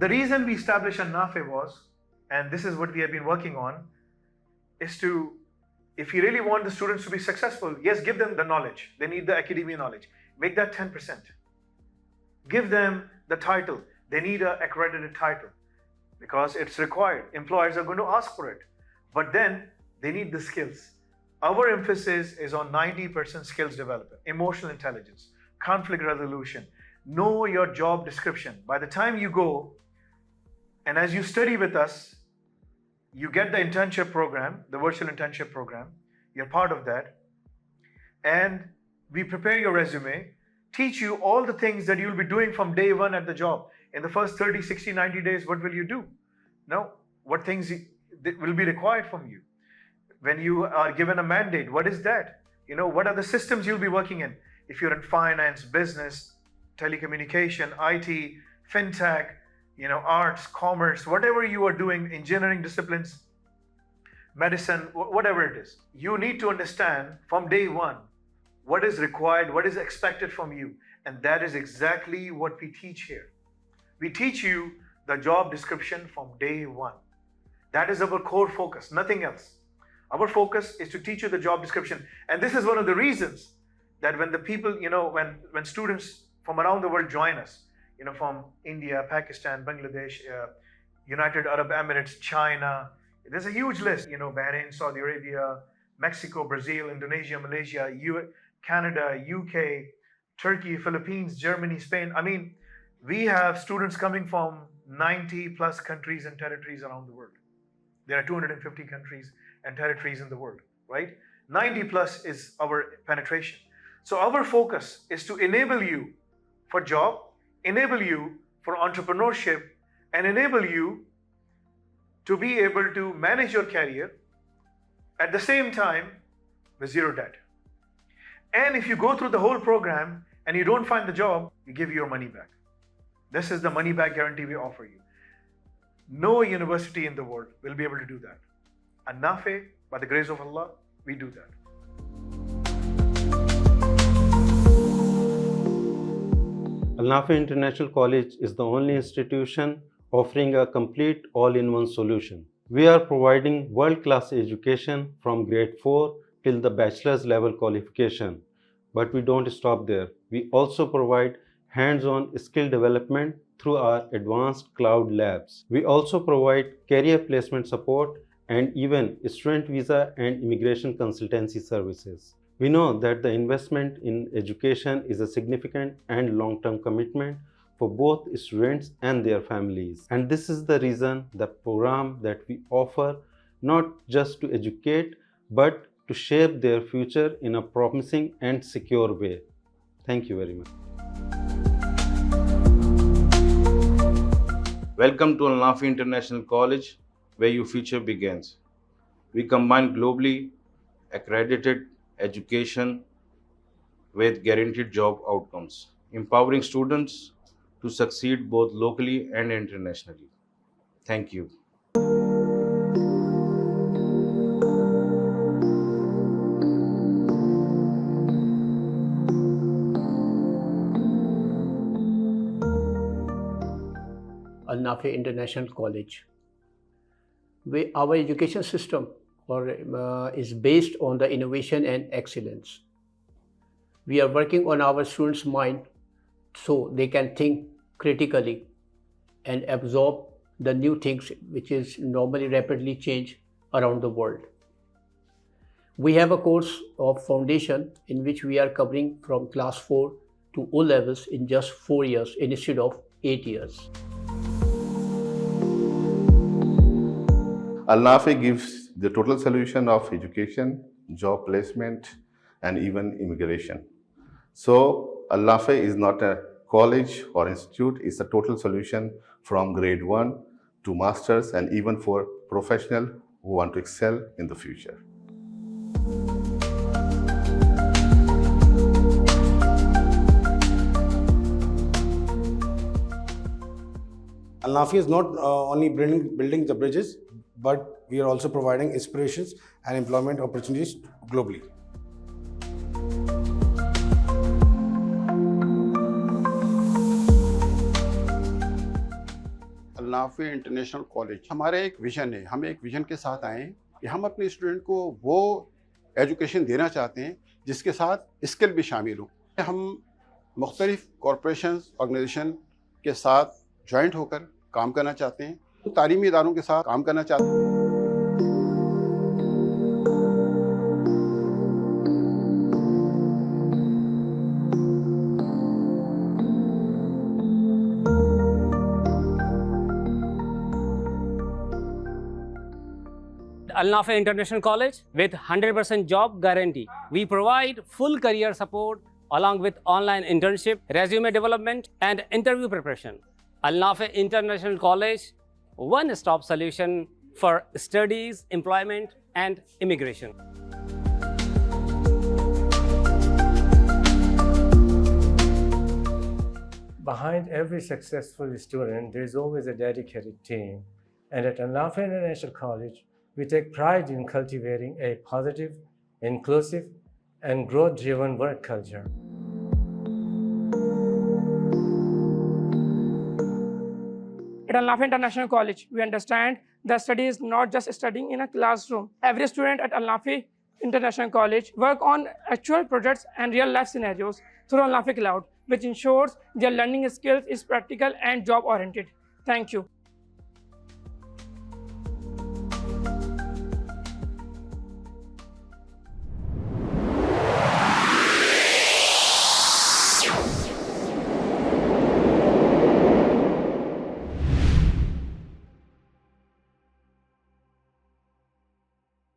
the reason we established a Nafi was, and this is what we have been working on, is to, if you really want the students to be successful, yes, give them the knowledge. They need the academia knowledge. Make that 10%. Give them the title. They need an accredited title because it's required. Employers are going to ask for it. But then they need the skills. Our emphasis is on 90% skills development, emotional intelligence, conflict resolution. Know your job description. By the time you go, and as you study with us, you get the internship program, the virtual internship program. You're part of that. And we prepare your resume, teach you all the things that you'll be doing from day one at the job. In the first 30, 60, 90 days, what will you do? Now, what things will be required from you? When you are given a mandate, what is that? What are the systems you'll be working in? If you're in finance, business, telecommunication, IT, fintech, arts, commerce, whatever you are doing, engineering disciplines, medicine, whatever it is, you need to understand from day one what is required, what is expected from you. And that is exactly what we teach here. We teach you the job description from day one. That is our core focus, nothing else. Our focus is to teach you the job description. And this is one of the reasons that when the people, when students from around the world join us, from India, Pakistan, Bangladesh, United Arab Emirates, China, there's a huge list, Bahrain, Saudi Arabia, Mexico, Brazil, Indonesia, Malaysia, Canada, UK, Turkey, Philippines, Germany, Spain. I mean, we have students coming from 90 plus countries and territories around the world. There are 250 countries and territories in the world, right? 90 plus is our penetration. So our focus is to enable you for job, enable you for entrepreneurship, and enable you to be able to manage your career at the same time with zero debt. And if you go through the whole program and you don't find the job, we give you your money back. This is the money back guarantee we offer you. No university in the world will be able to do that. And Nafi, by the grace of Allah, we do that. Nafi International College is the only institution offering a complete all-in-one solution. We are providing world-class education from grade 4 till the bachelor's level qualification. But we don't stop there. We also provide hands-on skill development through our advanced cloud labs. We also provide career placement support and even student visa and immigration consultancy services. We know that the investment in education is a significant and long-term commitment for both students and their families. And this is the reason the program that we offer not just to educate but to shape their future in a promising and secure way. Thank you very much. Welcome to Nafi International College, where your future begins. We combine globally accredited education with guaranteed job outcomes, empowering students to succeed both locally and internationally. Thank you. Nafi International College. Our education system is based on the innovation and excellence. We are working on our students' mind so they can think critically and absorb the new things which is normally rapidly change around the world. We have a course of foundation in which we are covering from class 4 to O levels in just 4 years instead of 8 years. Nafi gives the total solution of education, job placement, and even immigration. So Nafi is not a college or institute, it's a total solution from grade 1 to masters and even for professionals who want to excel in the future. Nafi is not only building the bridges, but we are also providing inspirations and employment opportunities globally. Nafi international college हमारा एक vision है। हम एक vision के साथ आए हैं कि हम अपने स्टूडेंट को वो एजुकेशन देना चाहते हैं जिसके साथ स्किल भी शामिल हो। हम मुख्तलिफ कॉरपोरेशंस ऑर्गेनाइजेशन के साथ जॉइंट होकर काम करना चाहते हैं, तो तालीमी इदारों के साथ काम करना चाहते हैं। Nafi International College with 100% job guarantee. We provide full career support along with online internship, resume development and interview preparation. Nafi International College, one-stop solution for studies, employment and immigration. Behind every successful student, there is always a dedicated team. And at Nafi International College, we take pride in cultivating a positive, inclusive, and growth-driven work culture. At Nafi International College, we understand that study is not just studying in a classroom. Every student at Nafi International College work on actual projects and real-life scenarios through Nafi Cloud, which ensures their learning skills is practical and job-oriented. Thank you.